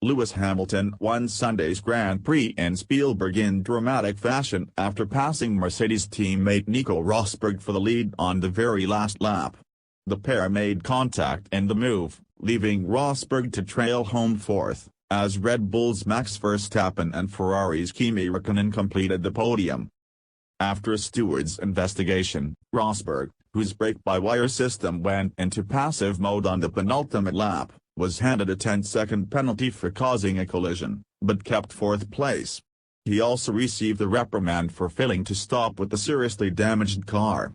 Lewis Hamilton won Sunday's Grand Prix in Spielberg in dramatic fashion after passing Mercedes teammate Nico Rosberg for the lead on the very last lap. The pair made contact in the move, leaving Rosberg to trail home fourth, as Red Bull's Max Verstappen and Ferrari's Kimi Raikkonen completed the podium. After a steward's investigation, Rosberg, whose brake-by-wire system went into passive mode on the penultimate lap, was handed a 10-second penalty for causing a collision, but kept fourth place. He also received a reprimand for failing to stop with the seriously damaged car.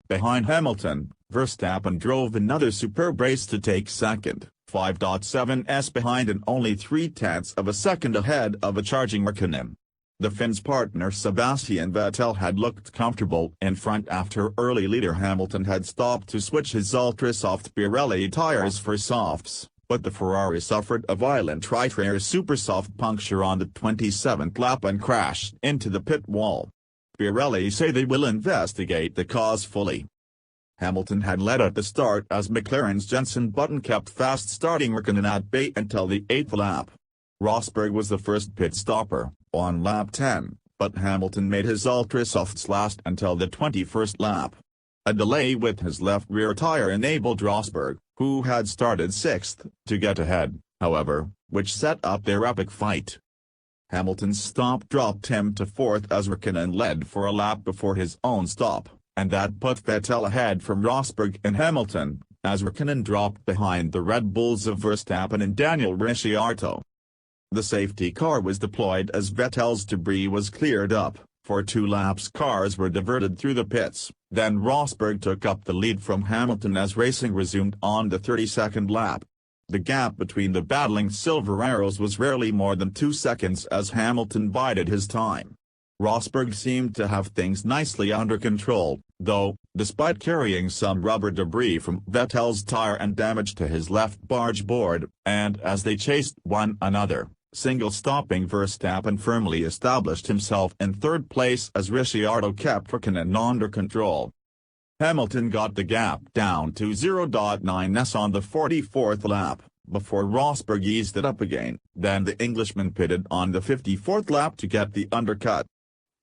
Behind Hamilton, Verstappen drove another superb race to take second, 5.7s behind and only 0.3 of a second ahead of a charging Raikkonen. The Finn's partner Sebastian Vettel had looked comfortable in front after early leader Hamilton had stopped to switch his ultra-soft Pirelli tires for softs, but the Ferrari suffered a violent tri-tire supersoft puncture on the 27th lap and crashed into the pit wall. Pirelli say they will investigate the cause fully. Hamilton had led at the start as McLaren's Jenson Button kept fast-starting Raikkonen at bay until the 8th lap. Rosberg was the first pit stopper, on lap 10, but Hamilton made his ultra-softs last until the 21st lap. A delay with his left rear tire enabled Rosberg, who had started 6th, to get ahead, however, which set up their epic fight. Hamilton's stop dropped him to 4th as Raikkonen led for a lap before his own stop, and that put Vettel ahead from Rosberg and Hamilton, as Raikkonen dropped behind the Red Bulls of Verstappen and Daniel Ricciardo. The safety car was deployed as Vettel's debris was cleared up. For 2 laps cars were diverted through the pits, then Rosberg took up the lead from Hamilton as racing resumed on the 32nd lap. The gap between the battling Silver Arrows was rarely more than 2 seconds as Hamilton bided his time. Rosberg seemed to have things nicely under control, though, despite carrying some rubber debris from Vettel's tire and damage to his left barge board, and as they chased one another. Single-stopping Verstappen firmly established himself in 3rd place as Ricciardo kept Raikkonen under control. Hamilton got the gap down to 0.9s on the 44th lap, before Rosberg eased it up again, then the Englishman pitted on the 54th lap to get the undercut.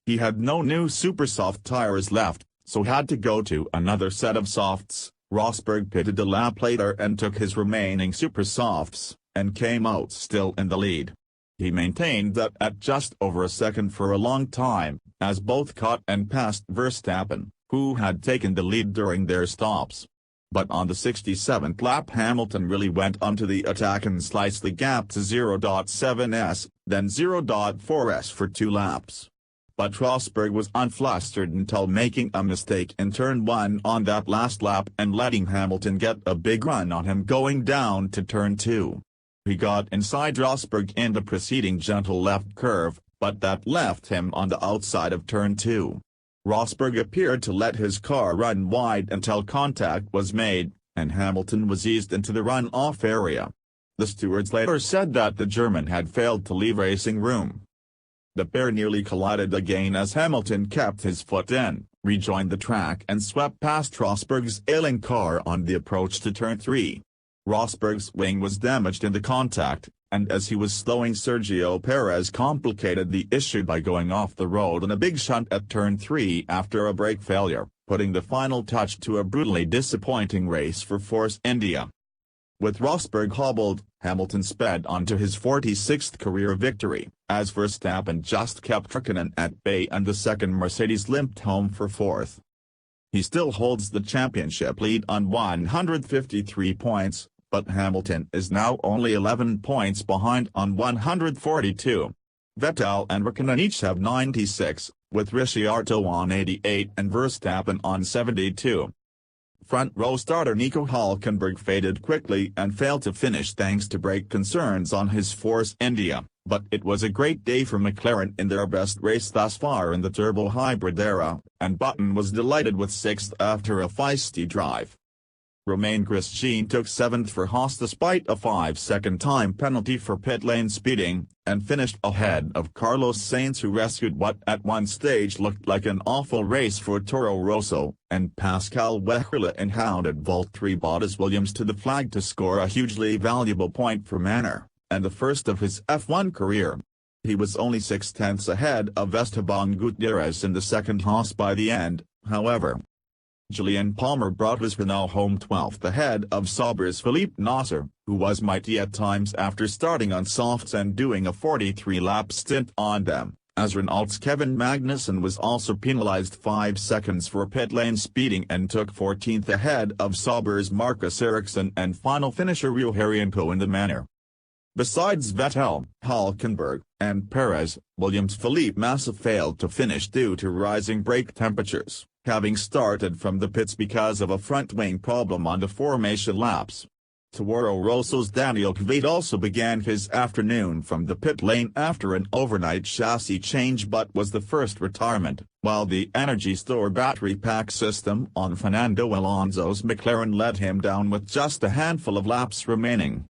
He had no new supersoft tires left, so had to go to another set of softs. Rosberg pitted a lap later and took his remaining supersofts, and came out still in the lead. He maintained that at just over a second for a long time, as both caught and passed Verstappen, who had taken the lead during their stops. But on the 67th lap Hamilton really went onto the attack and sliced the gap to 0.7s, then 0.4s for 2 laps. But Rosberg was unflustered until making a mistake in turn 1 on that last lap and letting Hamilton get a big run on him going down to turn 2. He got inside Rosberg in the preceding gentle left curve, but that left him on the outside of turn 2. Rosberg appeared to let his car run wide until contact was made, and Hamilton was eased into the run-off area. The stewards later said that the German had failed to leave racing room. The pair nearly collided again as Hamilton kept his foot in, rejoined the track and swept past Rosberg's ailing car on the approach to turn 3. Rosberg's wing was damaged in the contact, and as he was slowing Sergio Perez complicated the issue by going off the road in a big shunt at turn 3 after a brake failure, putting the final touch to a brutally disappointing race for Force India. With Rosberg hobbled, Hamilton sped on to his 46th career victory, as Verstappen just kept Raikkonen at bay and the second Mercedes limped home for 4th. He still holds the championship lead on 153 points, but Hamilton is now only 11 points behind on 142. Vettel and Raikkonen each have 96, with Ricciardo on 88 and Verstappen on 72. Front row starter Nico Hülkenberg faded quickly and failed to finish thanks to brake concerns on his Force India, but it was a great day for McLaren in their best race thus far in the turbo hybrid era, and Button was delighted with 6th after a feisty drive. Romain Grosjean took 7th for Haas despite a 5-second time penalty for pit lane speeding, and finished ahead of Carlos Sainz who rescued what at one stage looked like an awful race for Toro Rosso, and Pascal Wehrle and hounded Valtteri Bottas Williams to the flag to score a hugely valuable point for Manor, and the first of his F1 career. He was only 6/10 ahead of Esteban Gutierrez in the second Haas by the end, however. Julian Palmer brought his Renault home 12th ahead of Sauber's Felipe Nasser, who was mighty at times after starting on softs and doing a 43-lap stint on them, as Renault's Kevin Magnussen was also penalized 5 seconds for pit lane speeding and took 14th ahead of Sauber's Marcus Ericsson and final finisher Rio Haryanto in the manner. Besides Vettel, Hülkenberg, and Perez, Williams' Felipe Massa failed to finish due to rising brake temperatures, having started from the pits because of a front-wing problem on the formation laps. Toro Rosso's Daniel Kvyat also began his afternoon from the pit lane after an overnight chassis change but was the first retirement, while the Energy Store battery pack system on Fernando Alonso's McLaren let him down with just a handful of laps remaining.